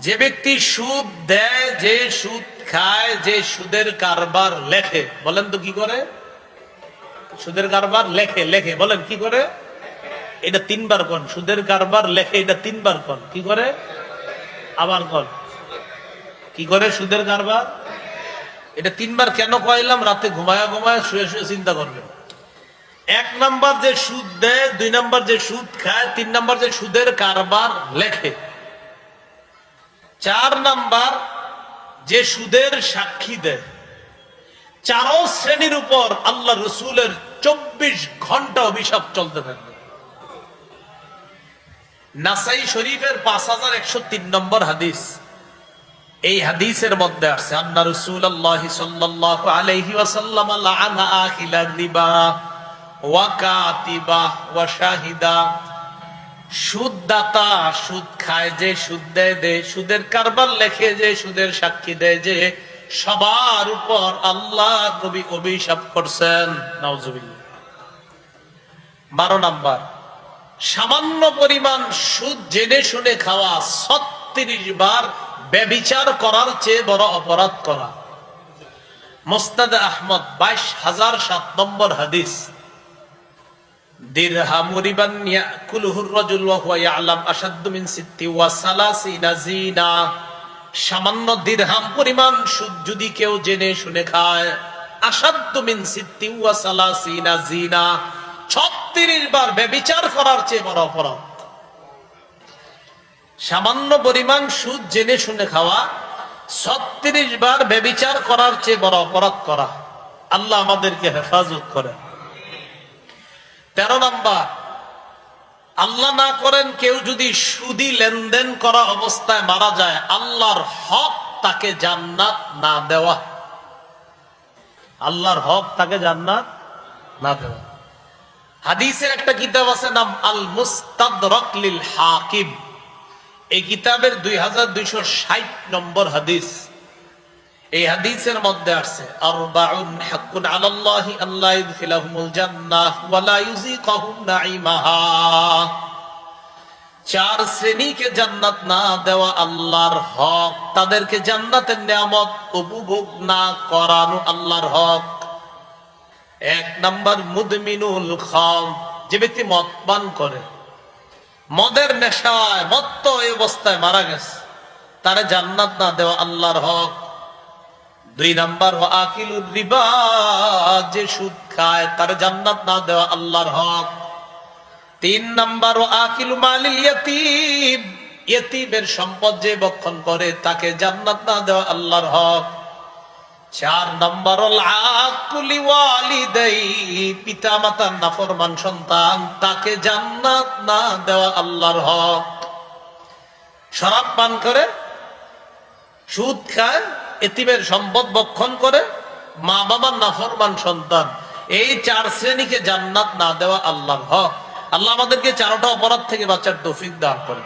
যে ব্যক্তি সুদ দেয়, যে সুদ খায়, যে সুদের কারবার লেখে, বলেন তো কি করে? সুদের কারবার লেখে, লেখে বলেন কি করে? এটা তিনবার কোন, সুদের কারবার লেখে, এটা তিনবার কোন, কি করে? আবার কোন, কি করে সুদের কারবার? এটা তিনবার কেন কইলাম? রাতে ঘুমায়া ঘুমায়া শুয়ে শুয়ে চিন্তা করবেন। এক নাম্বার যে সুদ দেয়, দুই নাম্বার যে সুদ খায়, তিন নাম্বার যে সুদের কারবার লেখে, চার নাম্বার যে সুদের সাক্ষী দেয়। চারো শ্রেণীর উপর আল্লাহ রসুলের 24 ঘন্টা অভিশাপ চলতে থাকবে। নাসাই শরীফের 5103 নম্বর হাদিস, এই হাদিসের মধ্যে আছে আন্না রাসূলুল্লাহ সাল্লাল্লাহু আলাইহি ওয়াসাল্লাম লাআনা আখিলার রিবা ওয়া কাতিবা ওয়া শাহিদা। সুদদাতা, সুদ খায় যে, সুদ দেয় যে, সুদের কারবার লেখে যে, সুদের সাক্ষী দেয় যে, সবার উপর আল্লাহ নবী অভিশাপ করছেন। নাউজুবিল্লাহ। 12 নাম্বার, সামান্য পরিমাণ সুদ জেনে শুনে খাওয়া 36 বার ব্যভিচার করার চেয়ে বড় অপরাধ করা। মুসনাদ আহমদ 22,007 নম্বর হাদিস। দিরহামু রিবান ইয়াকুলুহু আর-রাজুল ওয়া হুয়া ইয়ালাম আশাদ্দু মিন 36 জিনা। সামান্য দিরহাম পরিমাণ সুদ যদি কেউ জেনে শুনে খায়, আশাদ্দু মিন 36 জিনা, 36 বার ব্যভিচার করার চেয়ে বড় অপরাধ। সামান্য পরিমাণ সুদ জেনে শুনে খাওয়া, 36 বার ব্যভিচার করার চেয়ে বড় অপরাধ করা। আল্লাহ আমাদেরকে হেফাজত করেন। 13 নাম্বার, আল্লাহ না করেন কেউ যদি সুদি লেনদেন করা অবস্থায় মারা যায়, আল্লাহর হক তাকে জান্নাত না দেওয়া। আল্লাহর হক তাকে জান্নাত না দেওয়া। হাদিসের একটা কিতাব আছে নাম আল মুস্তাদরাক লিল হাকিম। এই কিতাবের 2260 নম্বর হাদিস। এই হাদিসের মধ্যে আছে আরবাউন হাক্কুন আলাল্লাহি আল্লা ইদখিলাহুমুল জান্নাহ ওয়া লা ইউযিকাহুম নাঈমাহা। 4 শ্রেণীকে জান্নাত না দেওয়া আল্লাহর হক, তাদেরকে জান্নাতের নিয়ামত উপভোগ না করানো আল্লাহর হক। 1 নাম্বার মুদমিনুল খাম, যে ব্যক্তি মদ পান করে, মদের নেশায় মত্ত এই অবস্থায় মারা গেছে, তারে জান্নাত না দেওয়া আল্লাহর হক। 2 নাম্বার ওয়াকিলুর রিবা, যে সুদ খায়, তারে জান্নাত না দেওয়া আল্লাহর হক। 3 নাম্বার ওয়াকিলু মালিল ইয়াতীম, ইয়তীমের সম্পদ যে ভক্ষণ করে, তাকে জান্নাত না দেওয়া আল্লাহর হক। 4 নাম্বার আকুলি ওয়ালিদাই, পিতা মাতার নাফরমান সন্তান, তাকে জান্নাত না দেওয়া আল্লাহর হক। শরাব পান করে, সুদ খায়, এতিমের সম্পদ ভক্ষণ করে, মা বাবার নাফরমান সন্তান, এই 4 শ্রেণীকে জান্নাত না দেওয়া আল্লাহর হক। আল্লাহ আমাদেরকে 4টা অপরাধ থেকে বাঁচার তৌফিক দান করেন।